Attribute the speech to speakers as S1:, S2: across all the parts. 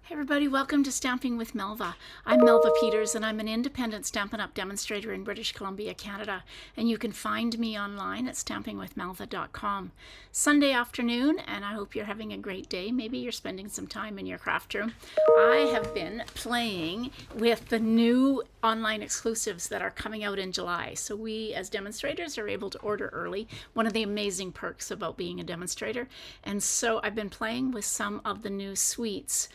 S1: Hey everybody, welcome to Stamping with Melva. I'm Melva Peters and I'm an independent Stampin' Up! Demonstrator in British Columbia, Canada. And you can find me online at stampingwithmelva.com. Sunday afternoon, and I hope you're having a great day. Maybe you're spending some time in your craft room. I have been playing with the new online exclusives that are coming out in July. So we as demonstrators are able to order early, one of the amazing perks about being a demonstrator. And so I've been playing with some of the new suites.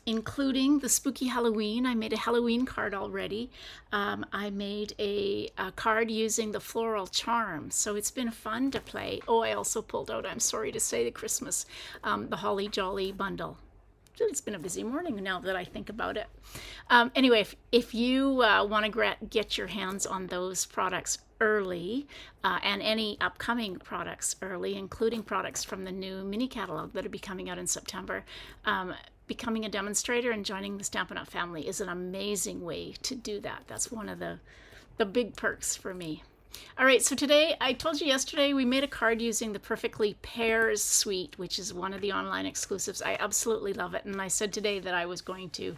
S1: Including the spooky Halloween. I made a Halloween card already. I made a card using the floral charm, so it's been fun to play. Oh, I also pulled out, I'm sorry to say, the Christmas, the Holly Jolly bundle. It's been a busy morning now that I think about it. Anyway, if you want to get your hands on those products early and any upcoming products early, including products from the new mini catalog that will be coming out in September, becoming a demonstrator and joining the Stampin' Up! Family is an amazing way to do that. That's one of the big perks for me. All right, so today, I told you yesterday, we made a card using the Perfectly Pears suite, which is one of the online exclusives. I absolutely love it, and I said today that I was going to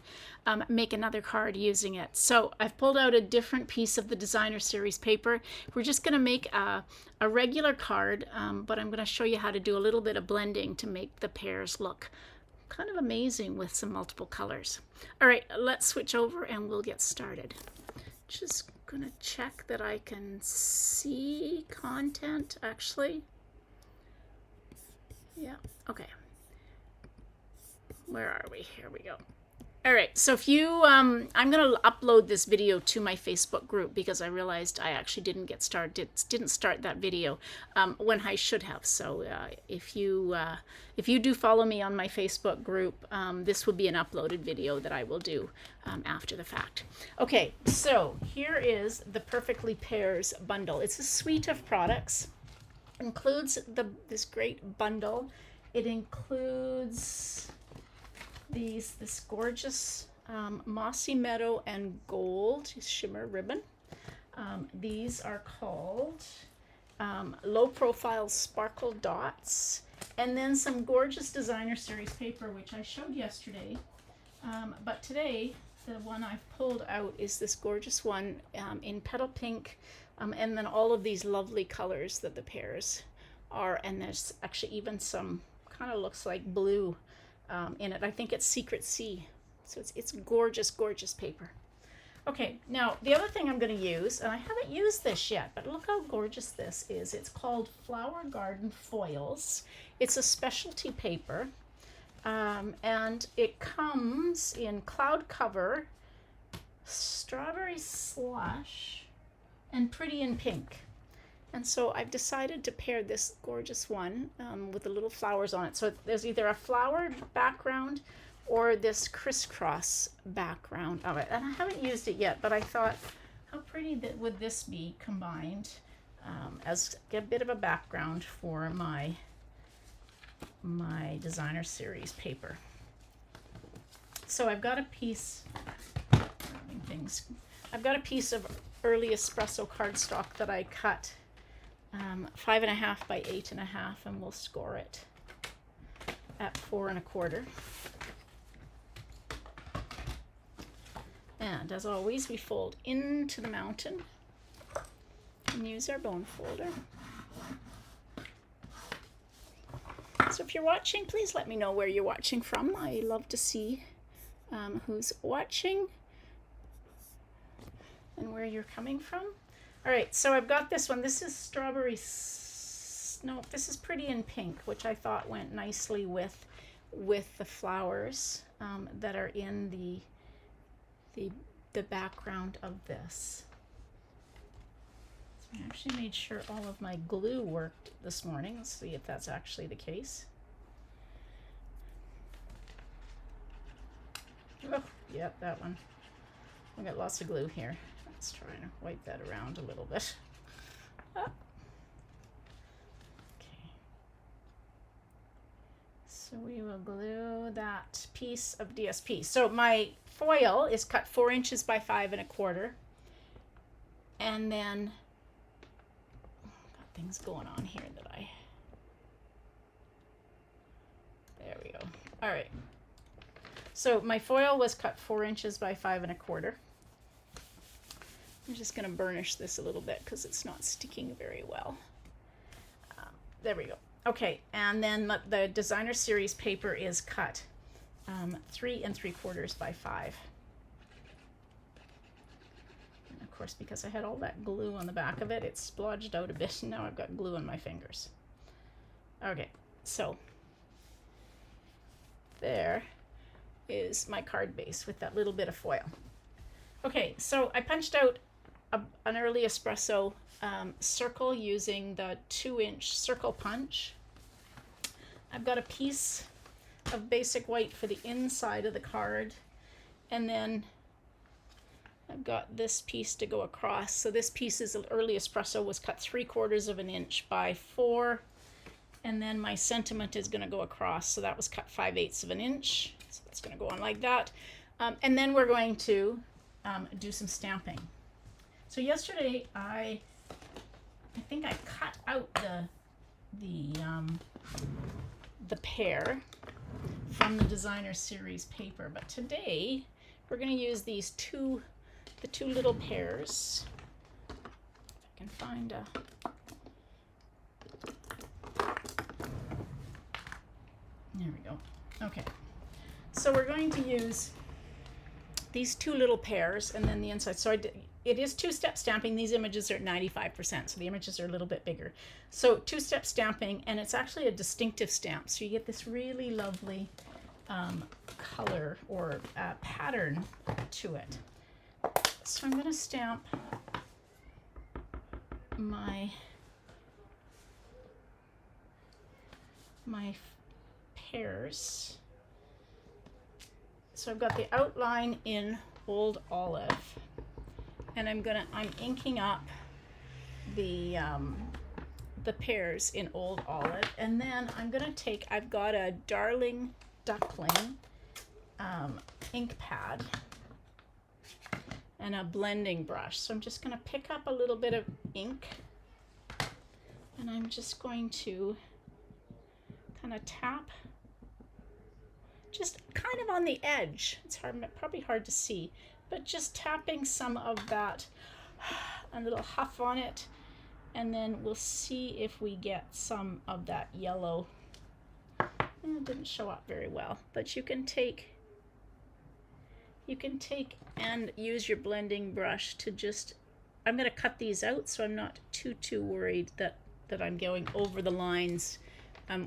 S1: make another card using it. So I've pulled out a different piece of the designer series paper. We're just going to make a regular card, but I'm going to show you how to do a little bit of blending to make the pears look kind of amazing with some multiple colors. All right, let's switch over and we'll get started. Just gonna check that I can see content actually. Yeah, okay. Where are we? Here we go. All right, so if you, I'm gonna upload this video to my Facebook group because I realized I actually didn't start that video when I should have. So if you do follow me on my Facebook group, this will be an uploaded video that I will do after the fact. Okay, so here is the Perfectly Pears bundle. It's a suite of products. It includes this great bundle. It includes this gorgeous mossy meadow and gold shimmer ribbon. These are called low profile sparkle dots, and then some gorgeous designer series paper which I showed yesterday, but today the one I've pulled out is this gorgeous one in petal pink, and then all of these lovely colors that the pears are, and there's actually even some kind of looks like blue in it. I think it's Secret Sea. So it's gorgeous, gorgeous paper. Okay, now the other thing I'm going to use, and I haven't used this yet, but look how gorgeous this is. It's called Flower Garden Foils. It's a specialty paper, and it comes in cloud cover, strawberry slush, and pretty in pink. And so I've decided to pair this gorgeous one with the little flowers on it. So there's either a flowered background or this crisscross background of it. And I haven't used it yet, but I thought, how pretty would this be combined as a bit of a background for my designer series paper. So I've got a piece, I've got a piece of early espresso cardstock that I cut 5.5 by 8.5, and we'll score it at 4 1/4. And as always, we fold into the mountain and use our bone folder. So if you're watching, please let me know where you're watching from. I love to see who's watching and where you're coming from. All right, so I've got this one. This is strawberry, no, this is pretty in pink, which I thought went nicely with the flowers that are in the background of this. So I actually made sure all of my glue worked this morning. Let's see if that's actually the case. Oh, yep, that one. I've got lots of glue here. Let's try and wipe that around a little bit. Oh. Okay. So we will glue that piece of DSP. So my foil is cut 4 inches by 5 1/4. And then, got things going on here that there we go. All right. So my foil was cut 4 inches by 5 1/4. I'm just going to burnish this a little bit because it's not sticking very well. There we go. Okay, and then the designer series paper is cut 3 3/4 by 5. And of course, because I had all that glue on the back of it, it's splodged out a bit. Now I've got glue on my fingers. Okay, so there is my card base with that little bit of foil. Okay, so I punched out an early espresso circle using the 2-inch circle punch. I've got a piece of basic white for the inside of the card, and then I've got this piece to go across. So this piece is an early espresso, was cut 3/4 of an inch by 4, and then my sentiment is going to go across, so that was cut 5/8 of an inch. So that's going to go on like that, and then we're going to do some stamping. So yesterday I think I cut out the pear from the designer series paper, but today we're going to use the two little pears. If I can find a there we go. Okay, so we're going to use these 2 little pears and then the inside. So it is 2-step stamping. These images are at 95%, so the images are a little bit bigger. So 2-step stamping, and it's actually a distinctive stamp. So you get this really lovely color or pattern to it. So I'm going to stamp my pears. So I've got the outline in Old Olive, and I'm inking up the pears in Old Olive, and then I'm gonna take, I've got a Darling Duckling ink pad and a blending brush. So I'm just gonna pick up a little bit of ink, and I'm just going to kind of tap just kind of on the edge. It's probably hard to see, but just tapping some of that, a little huff on it, and then we'll see if we get some of that yellow. It didn't show up very well, but you can take and use your blending brush to just, I'm going to cut these out so I'm not too worried that I'm going over the lines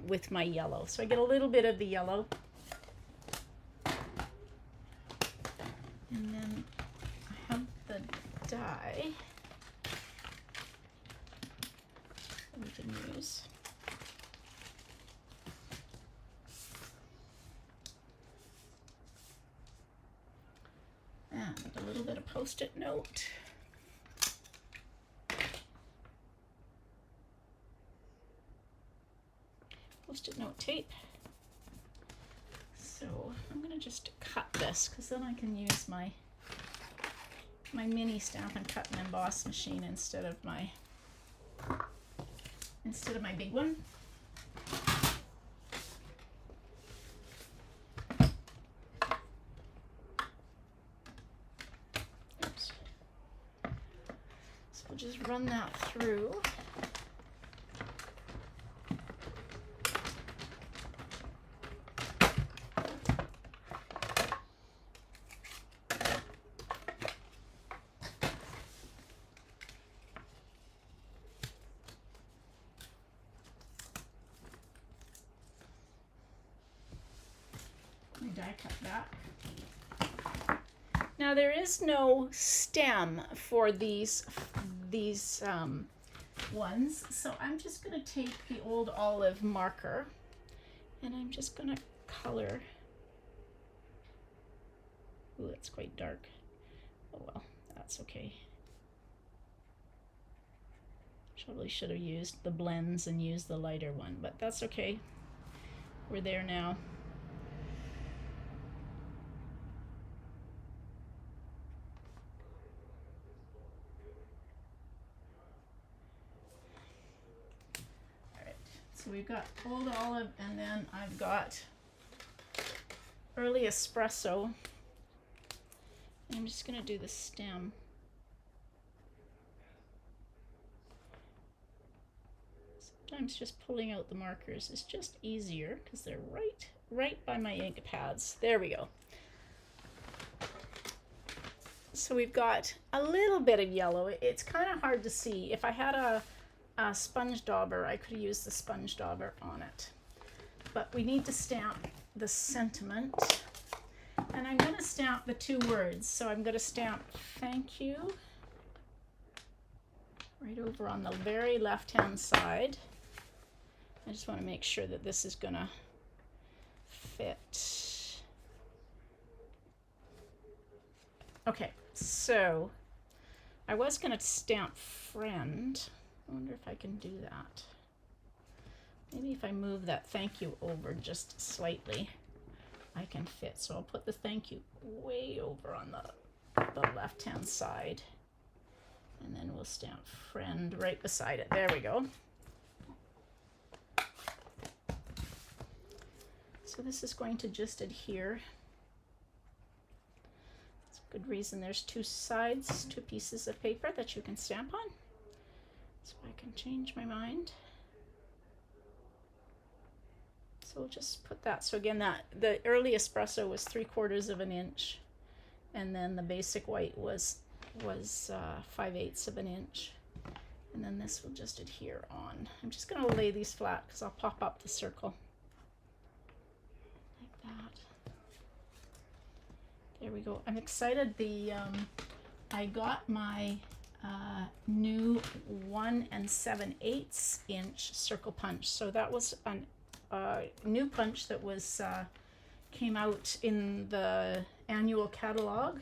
S1: with my yellow. So I get a little bit of the yellow. And then I have the die that we can use. And a little bit of Post-it note. Post-it note tape. So I'm going to just cut this, because then I can use my mini Stamp and Cut and Emboss machine instead of my big one. Oops. So we'll just run that through. Die cut that. Now there is no stem for these ones, so I'm just going to take the Old Olive marker and I'm just going to color. Ooh, it's quite dark. Oh well, that's okay. Probably should have used the blends and used the lighter one, but that's okay. We're there now. So we've got Old Olive, and then I've got early espresso. I'm just going to do the stem. Sometimes just pulling out the markers is just easier because they're right by my ink pads. There we go. So we've got a little bit of yellow. It's kind of hard to see. If I had a sponge dauber, I could use the sponge dauber on it. But we need to stamp the sentiment. And I'm going to stamp the two words. So I'm going to stamp thank you right over on the very left-hand side. I just want to make sure that this is going to fit. Okay, so I was going to stamp friend. I wonder if I can do that. Maybe if I move that thank you over just slightly, I can fit. So I'll put the thank you way over on the left-hand side. And then we'll stamp friend right beside it. There we go. So this is going to just adhere. It's a good reason there's two sides, two pieces of paper that you can stamp on. So I can change my mind. So we'll just put that. So again, the early espresso was 3/4 of an inch, and then the basic white was 5/8 of an inch, and then this will just adhere on. I'm just going to lay these flat because I'll pop up the circle like that. There we go. I'm excited. I got my new 1 7/8 inch circle punch. So that was an new punch that was came out in the annual catalog,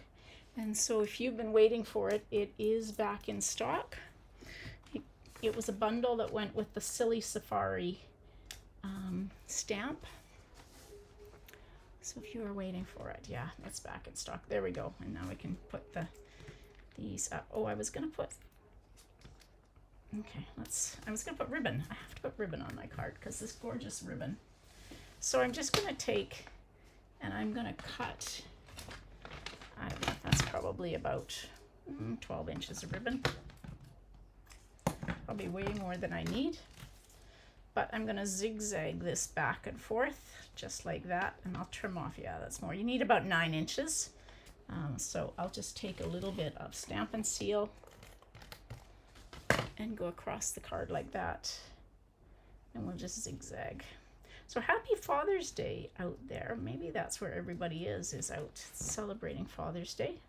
S1: and so if you've been waiting for it, it is back in stock. It was a bundle that went with the Silly Safari stamp. So if you were waiting for it, yeah, it's back in stock. There we go. And now we can put these up. Oh, I was gonna put. Okay, I was going to put ribbon. I have to put ribbon on my card because this gorgeous ribbon. So I'm just going to take, and I'm going to cut, I don't know, that's probably about 12 inches of ribbon. Probably way more than I need. But I'm going to zigzag this back and forth, just like that, and I'll trim off, yeah, that's more. You need about 9 inches. So I'll just take a little bit of Stampin' Seal and go across the card like that, and we'll just zigzag. So happy Father's Day out there. Maybe that's where everybody is out celebrating Father's Day.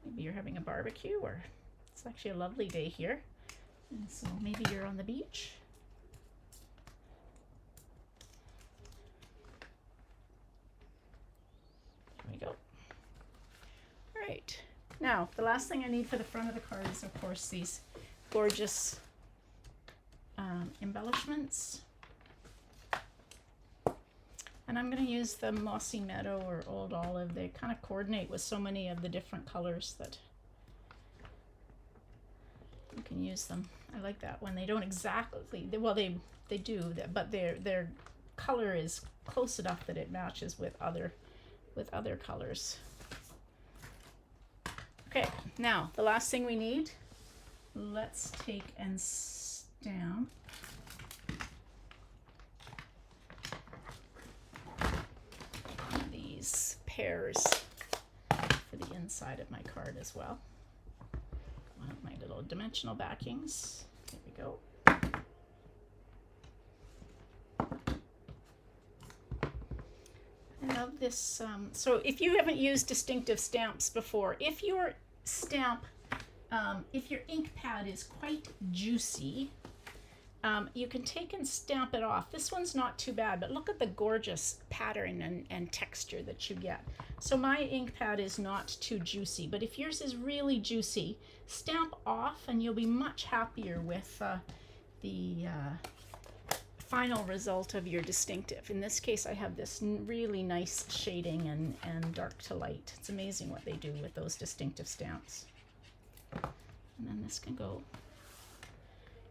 S1: Maybe you're having a barbecue, or it's actually a lovely day here, and so maybe you're on the beach. There we go. All right. Now, the last thing I need for the front of the card is, of course, these gorgeous embellishments. And I'm going to use the Mossy Meadow or Old Olive. They kind of coordinate with so many of the different colors that you can use them. I like that one. They don't exactly, well, they do, but their color is close enough that it matches with other colors. Okay, now the last thing we need, let's take and stamp these pears for the inside of my card as well. One of my little dimensional backings. There we go. I love this. So if you haven't used distinctive stamps before, if your stamp, if your ink pad is quite juicy, you can take and stamp it off. This one's not too bad, but look at the gorgeous pattern and texture that you get. So my ink pad is not too juicy, but if yours is really juicy, stamp off and you'll be much happier with the final result of your distinctive. In this case, I have this really nice shading and dark to light. It's amazing what they do with those distinctive stamps. And then this can go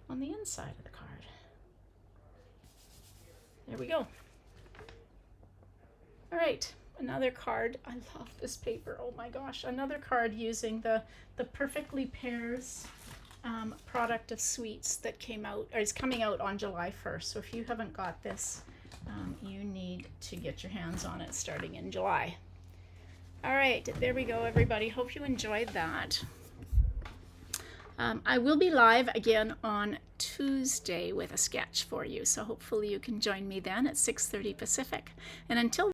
S1: on the inside of the card. There we go. All right, another card. I love this paper. Oh my gosh, another card using the Perfectly Pears product of sweets that came out, or is coming out on July 1st. So if you haven't got this, you need to get your hands on it starting in July. All right, there we go, everybody. Hope you enjoyed that. I will be live again on Tuesday with a sketch for you, so hopefully you can join me then at 6:30 Pacific. And until